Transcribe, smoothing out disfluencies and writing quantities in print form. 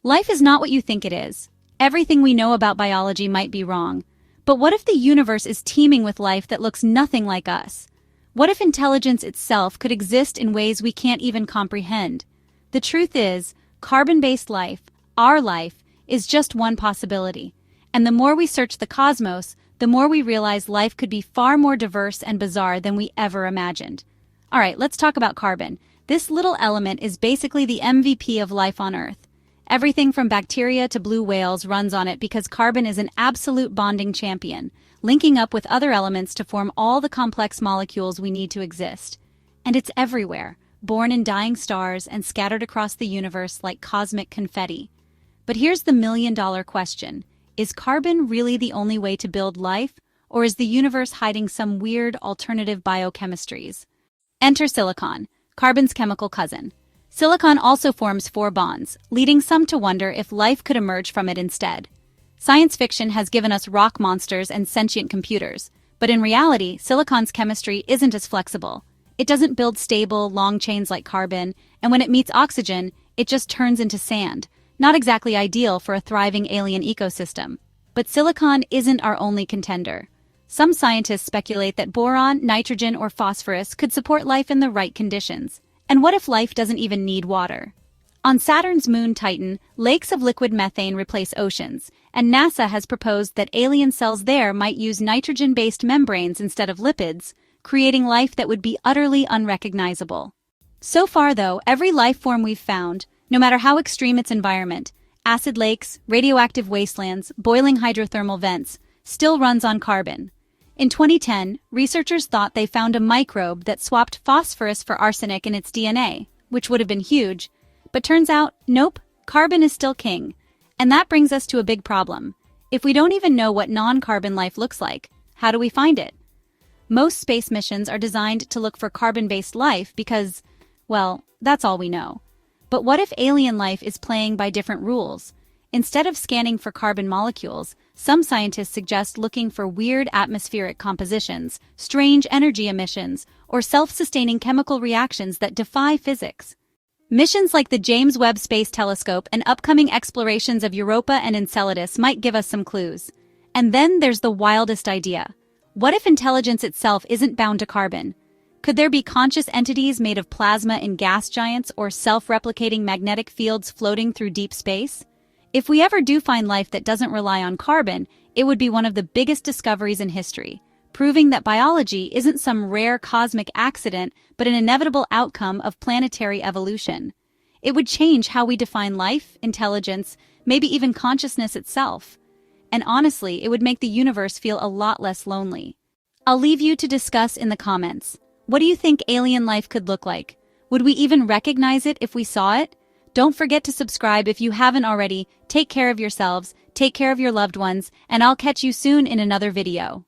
Life is not what you think it is. Everything we know about biology might be wrong. But what if the universe is teeming with life that looks nothing like us? What if intelligence itself could exist in ways we can't even comprehend? The truth is, carbon-based life, our life, is just one possibility. And the more we search the cosmos, the more we realize life could be far more diverse and bizarre than we ever imagined. All right, let's talk about carbon. This little element is basically the MVP of life on Earth. Everything from bacteria to blue whales runs on it because carbon is an absolute bonding champion, linking up with other elements to form all the complex molecules we need to exist. And it's everywhere, born in dying stars and scattered across the universe like cosmic confetti. But here's the million-dollar question. Is carbon really the only way to build life, or is the universe hiding some weird alternative biochemistries? Enter silicon, carbon's chemical cousin. Silicon also forms 4 bonds, leading some to wonder if life could emerge from it instead. Science fiction has given us rock monsters and sentient computers, but in reality, silicon's chemistry isn't as flexible. It doesn't build stable, long chains like carbon, and when it meets oxygen, it just turns into sand. Not exactly ideal for a thriving alien ecosystem. But silicon isn't our only contender. Some scientists speculate that boron, nitrogen, or phosphorus could support life in the right conditions. And what if life doesn't even need water? On Saturn's moon Titan, lakes of liquid methane replace oceans, and NASA has proposed that alien cells there might use nitrogen-based membranes instead of lipids, creating life that would be utterly unrecognizable. So far, though, every life form we've found, no matter how extreme its environment, acid lakes, radioactive wastelands, boiling hydrothermal vents, still runs on carbon. In 2010, researchers thought they found a microbe that swapped phosphorus for arsenic in its DNA, which would have been huge. But turns out, nope, carbon is still king. And that brings us to a big problem. If we don't even know what non-carbon life looks like, how do we find it? Most space missions are designed to look for carbon-based life because, well, that's all we know. But what if alien life is playing by different rules? Instead of scanning for carbon molecules, some scientists suggest looking for weird atmospheric compositions, strange energy emissions, or self-sustaining chemical reactions that defy physics. Missions like the James Webb Space Telescope and upcoming explorations of Europa and Enceladus might give us some clues. And then there's the wildest idea. What if intelligence itself isn't bound to carbon? Could there be conscious entities made of plasma in gas giants or self-replicating magnetic fields floating through deep space? If we ever do find life that doesn't rely on carbon, it would be one of the biggest discoveries in history, proving that biology isn't some rare cosmic accident but an inevitable outcome of planetary evolution. It would change how we define life, intelligence, maybe even consciousness itself. And honestly, it would make the universe feel a lot less lonely. I'll leave you to discuss in the comments. What do you think alien life could look like? Would we even recognize it if we saw it? Don't forget to subscribe if you haven't already. Take care of yourselves, take care of your loved ones, and I'll catch you soon in another video.